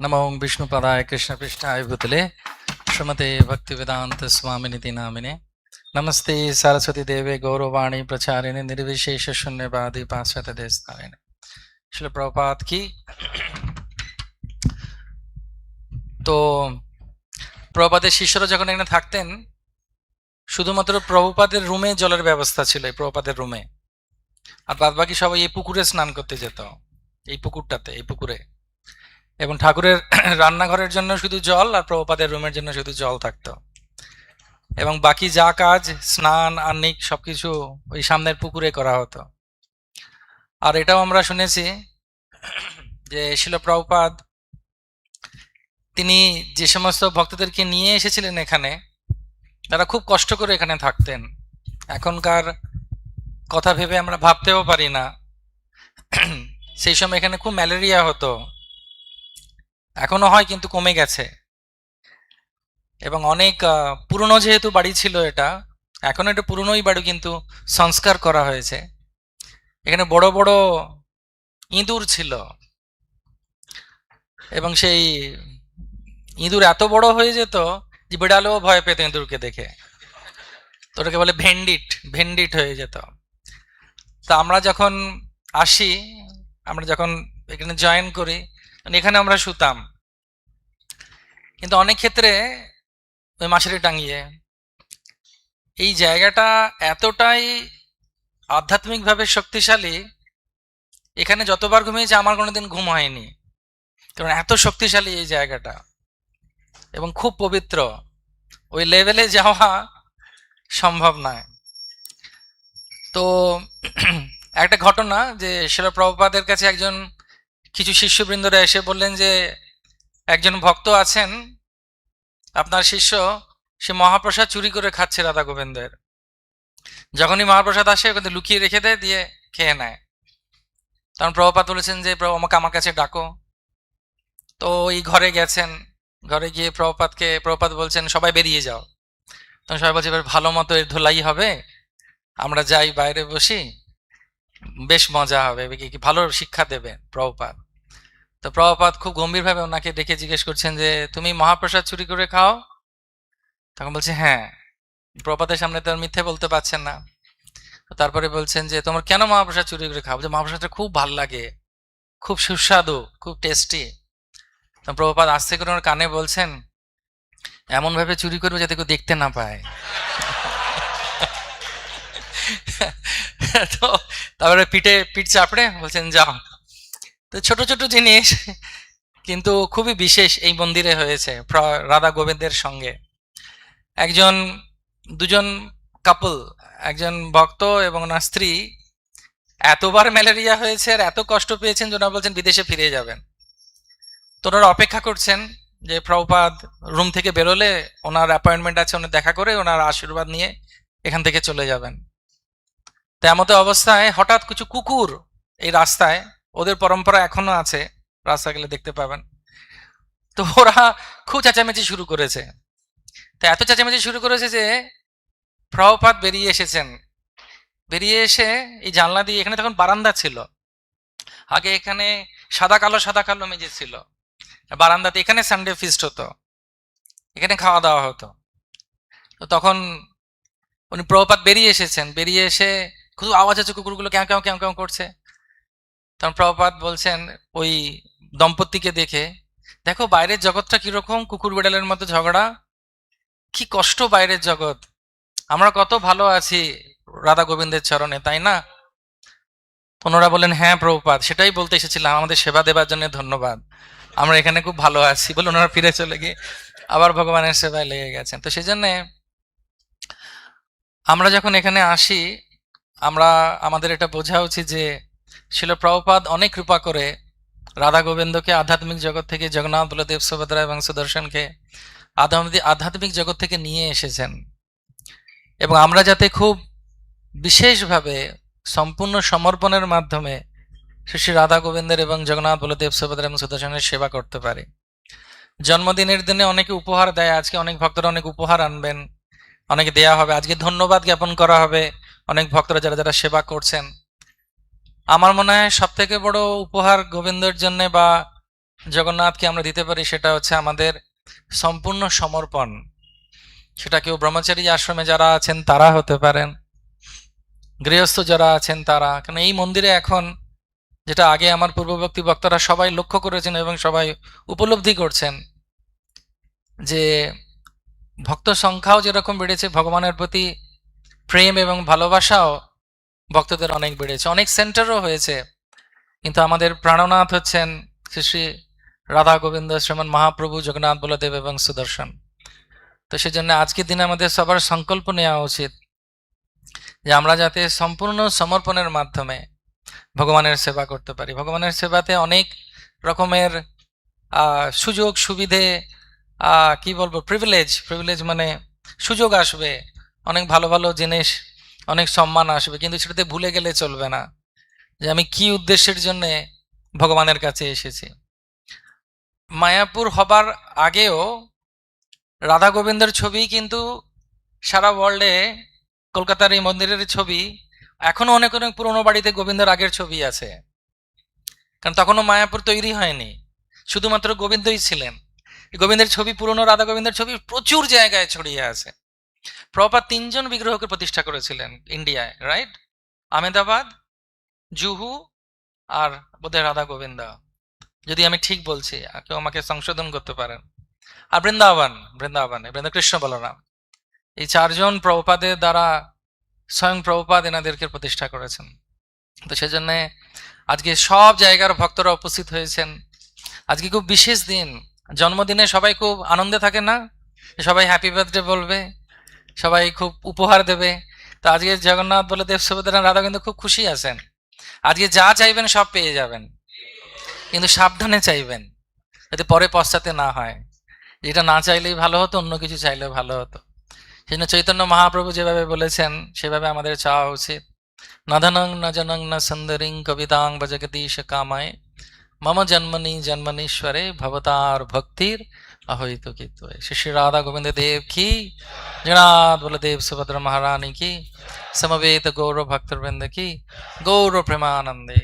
नमो विष्णुपदाय कृष्णपृष्ठाय भूतले श्रीमते भक्तिवेदांत स्वामिनिति नामिने नमस्ते सरस्वती देवे गौरवाणी प्रचारिणे निर्विशेष शून्यवादी पाश्चात्य देशतारिणे शिल प्रभुपाद की। তো প্রভুপাদের শিষ্যরা যখন এখানে থাকতেন শুধুমাত্র প্রভুপাদের রুমে জলের ব্যবস্থা ছিল, এই প্রভুপাদের রুমে। আর বাদ বাকি সবাই এই পুকুরে স্নান করতে যেত, এই পুকুরটাতে, এই পুকুরে। এবং ঠাকুরের রান্নাঘরের জন্য শুধু জল, আর প্রভুপাদের রুমের জন্য শুধু জল থাকতো। এবং বাকি যা কাজ, স্নান আহ্নিক সবকিছু ওই সামনের পুকুরে করা হতো। আর এটাও আমরা শুনেছি যে শিল প্রভুপাদ তিনি যে সমস্ত ভক্তদেরকে নিয়ে এসেছিলেন এখানে, তারা খুব কষ্ট করে এখানে থাকতেন। এখনকার কথা ভেবে আমরা ভাবতেও পারি না। সেই সময় এখানে খুব ম্যালেরিয়া হতো, এখনো হয় কিন্তু কমে গেছে। এবং অনেক পুরনো যেহেতু বাড়ি ছিল এটা, এখন এটা পুরনোই বাড়ি কিন্তু সংস্কার করা হয়েছে। এখানে বড় বড় ইঁদুর ছিল, এবং সেই ইঁদুর এত বড় হয়ে যেত যে বিড়ালেও ভয় পেত ইঁদুরকে দেখে। তো ওটাকে বলে ভেন্ডিট, ভেন্ডিট হয়ে যেত। তা আমরা যখন আসি, আমরা যখন এখানে জয়েন করি, এখানে আমরা শুতাম, কিন্তু অনেক ক্ষেত্রে ওই মাশারি টাঙিয়ে। এই জায়গাটা এতটাই আধ্যাত্মিকভাবে শক্তিশালী, এখানে যতবার ঘুমিয়েছি আমার কোনোদিন ঘুম হয়নি, কারণ এত শক্তিশালী এই জায়গাটা এবং খুব পবিত্র। ওই লেভেলে যাওয়া সম্ভব নয়। তো একটা ঘটনা, যে শিল প্রভুপাদের কাছে একজন কিছু শিষ্যবৃন্দরা এসে বললেন যে একজন ভক্ত আছেন, আপনার শিষ্য, সে মহাপ্রসাদ চুরি করে খাচ্ছে রাধা গোবিন্দের। যখনই মহাপ্রসাদ আসে ওখানে লুকিয়ে রেখে দেয়, দিয়ে খেয়ে নেয়। তখন প্রভুপাদ বলেছেন যে প্রভু আমাকে আমার কাছে ডাকো। তো ওই ঘরে গেছেন, ঘরে গিয়ে প্রভুপাদ বলছেন সবাই বেরিয়ে যাও। তখন সবাই বলছে এবার ভালো মতো এর ধোলাই হবে, আমরা যাই বাইরে বসি, বেশ মজা হবে, কি ভালো শিক্ষা দেবে প্রভুপাদ। তো প্রভুপাদ খুব গম্ভীরভাবে ওনাকে ডেকে জিজ্ঞেস করছেন যে তুমি মহাপ্রসাদ চুরি করে খাও? তখন বলছে হ্যাঁ। প্রভুপাদের সামনে তো আর মিথ্যে বলতে পারছেন না। তারপরে বলছেন যে তোমার কেন মহাপ্রসাদ চুরি করে খাও? যে মহাপ্রসাদটা খুব ভাল লাগে, খুব সুস্বাদু, খুব টেস্টি। তো প্রভুপাদ আস্তে করে ওনার কানে বলছেন এমন ভাবে চুরি করবে যাতে কেউ দেখতে না পায়। তো তারপরে পিঠ চাপড়ে বলছেন যাও। তো ছোট ছোট জিনিস কিন্তু খুবই বিশেষ এই মন্দিরে হয়েছে রাধা গোবিন্দের সঙ্গে। দুজন কাপল, একজন ভক্ত এবং ওনার স্ত্রী, এতবার ম্যালেরিয়া হয়েছে আর এত কষ্ট পেয়েছেন যে ওনারা বলছেন বিদেশে ফিরে যাবেন। তো ওনারা অপেক্ষা করছেন যে প্রভুপাদ রুম থেকে বেরোলে ওনার অ্যাপয়েন্টমেন্ট আছে, ওনার দেখা করে ওনার আশীর্বাদ নিয়ে এখান থেকে চলে যাবেন। তো এমতো অবস্থায় হঠাৎ কিছু কুকুর এই রাস্তায়, ওদের পরম্পরা এখনো আছে, রাস্তা গেলে দেখতে পাবেন। তো ওরা খুব চেঁচামেচি শুরু করেছে। তো এত চেঁচামেচি শুরু করেছে যে প্রভুপাদ বেরিয়ে এসেছেন। বেরিয়ে এসে এই জানলা দিয়ে, এখানে তখন বারান্দা ছিল, আগে এখানে সাদা কালো মেঝে ছিল বারান্দাতে, এখানে সানডে ফিস্ট হতো, এখানে খাওয়া দাওয়া হতো। তো তখন উনি প্রভুপাদ বেরিয়ে এসেছেন, বেরিয়ে এসে খুব আওয়াজ হচ্ছে, কুকুরগুলো ক্যাঁ ক্যাঁ ক্যাঁ ক্যাঁ করছে। তখন প্রভুপাদ বলছেন ওই দম্পতিকে দেখে, দেখো বাইরের জগৎটা কিরকম, কুকুর বিড়ালের মতো ঝগড়া, কি কষ্ট বাইরের জগৎ, আমরা কত ভালো আছি রাধা গোবিন্দের চরণে, তাই না? ওনারা বলেন হ্যাঁ প্রভুপাদ, সেটাই বলতে এসেছিলাম, আমাদের সেবা দেবার জন্য ধন্যবাদ, আমরা এখানে খুব ভালো আছি বলে ওনারা ফিরে চলে গিয়ে আবার ভগবানের সেবায় লেগে গেছেন। তো সেই জন্যে আমরা যখন এখানে আসি, আমাদের এটা বোঝা উচিত যে শিল প্রভুপাদ অনেক কৃপা করে রাধা গোবিন্দকে আধ্যাত্মিক জগৎ থেকে, জগন্নাথ বলদেব সুভদ্রা এবং সুদর্শনকে আধ্যাত্মিক জগৎ থেকে নিয়ে এসেছেন। এবং আমরা যাতে খুব বিশেষভাবে সম্পূর্ণ সমর্পণের মাধ্যমে শ্রী রাধা গোবিন্দের এবং জগন্নাথ বলদেব সুভদ্রা এবং সুদর্শনের সেবা করতে পারি। জন্মদিনের দিনে অনেকে উপহার দেয়, আজকে অনেক ভক্তরা অনেক উপহার আনবেন, অনেকে দেয়া হবে, আজকে ধন্যবাদ জ্ঞাপন করা হবে অনেক ভক্তরা যারা যারা সেবা করছেন। আমার মনে হয় সব থেকে বড় উপহার গোবিন্দর জন্য বা জগন্নাথকে আমরা দিতে পারি সেটা হচ্ছে আমাদের সম্পূর্ণ সমর্পণ। সেটা কেউ ব্রহ্মচারী আশ্রমে যারা আছেন তারা হতে পারেন, গৃহস্থ যারা আছেন তারা। কারণ এই মন্দিরে এখন যেটা আগে আমার পূর্ববর্তী বক্তারা সবাই লক্ষ্য করেছেন এবং সবাই উপলব্ধি করছেন, যে ভক্ত সংখ্যাও যেরকম বেড়েছে, ভগবানের প্রতি প্রেম এবং ভালোবাসাও ভক্তদের অনেক বেড়েছে, অনেক সেন্টারও হয়েছে। কিন্তু আমাদের প্রাণনাথ হচ্ছেন শ্রী শ্রী রাধা গোবিন্দ শ্রীমান মহাপ্রভু জগন্নাথ বলদেব এবং সুদর্শন। তো সেজন্য আজকের দিনে আমাদের সবার সংকল্প নেওয়া উচিত যে আমরা যাতে সম্পূর্ণ সমর্পণের মাধ্যমে ভগবানের সেবা করতে পারি। ভগবানের সেবাতে অনেক রকমের সুযোগ সুবিধে, কি বলবো, প্রিভিলেজ মানে সুযোগ আসবে, অনেক ভালো ভালো জিনিস, অনেক সম্মান আসবে, কিন্তু সেটাতে ভুলে গেলে চলবে না যে আমি কি উদ্দেশ্যের জন্য ভগবানের কাছে এসেছি। মায়াপুর হবার আগেও রাধা গোবিন্দের ছবি কিন্তু সারা ওয়ার্ল্ডে, কলকাতার এই মন্দিরের ছবি এখনো অনেক অনেক পুরোনো বাড়িতে গোবিন্দের আগের ছবি আছে, কারণ তখনও মায়াপুর তৈরি হয়নি, শুধুমাত্র গোবিন্দই ছিলেন। গোবিন্দের ছবি, পুরনো রাধা গোবিন্দের ছবি প্রচুর জায়গায় ছড়িয়ে আছে। প্রভুপাদ 3জন বিগ্রহকে প্রতিষ্ঠা করেছিলেন ইন্ডিয়ায়, রাইট? আহমেদাবাদ, জুহু, আর বোধহয় রাধা গোবিন্দা, যদি আমি ঠিক বলছি, কেউ আমাকে সংশোধন করতে পারেন। আর বৃন্দাবন কৃষ্ণ বলরাম, এই 4জন প্রভুপাদের দ্বারা স্বয়ং প্রভুপাদ এনাদেরকে প্রতিষ্ঠা করেছেন। তো সেজন্য আজকে সব জায়গার ভক্তরা উপস্থিত হয়েছেন। আজকে খুব বিশেষ দিন, জন্মদিনে সবাই খুব আনন্দে থাকে না, সবাই হ্যাপি বার্থডে বলবে, সবাই খুব উপহার দেবে। তো আজকে জগন্নাথ বলদেব সুভদ্রা রাধা কিন্তু খুব খুশি আছেন, আজকে যা চাইবেন সব পেয়ে যাবেন, কিন্তু সাবধানে চাইবেন যাতে পরে পশ্চাতে না হয়, যেটা না চাইলেই ভালো হতো, অন্য কিছু চাইলেও ভালো হতো। সেজন্য চৈতন্য মহাপ্রভু যেভাবে বলেছেন সেভাবে আমাদের চাওয়া উচিত। নধনং ন জনং ন সুন্দরিং কবিতাং ভজগদীশ কামায় মম জন্মনীশ্বরে ভবতার ভক্তির অহৈতুকিত। শ্রী শ্রী রাধা গোবিন্দ দেব কি, জগন্নাথ বলদেব সুভদ্রা महारानी की, समवेत गौरव भक्तवृंद की, गौरव प्रेमानंदे।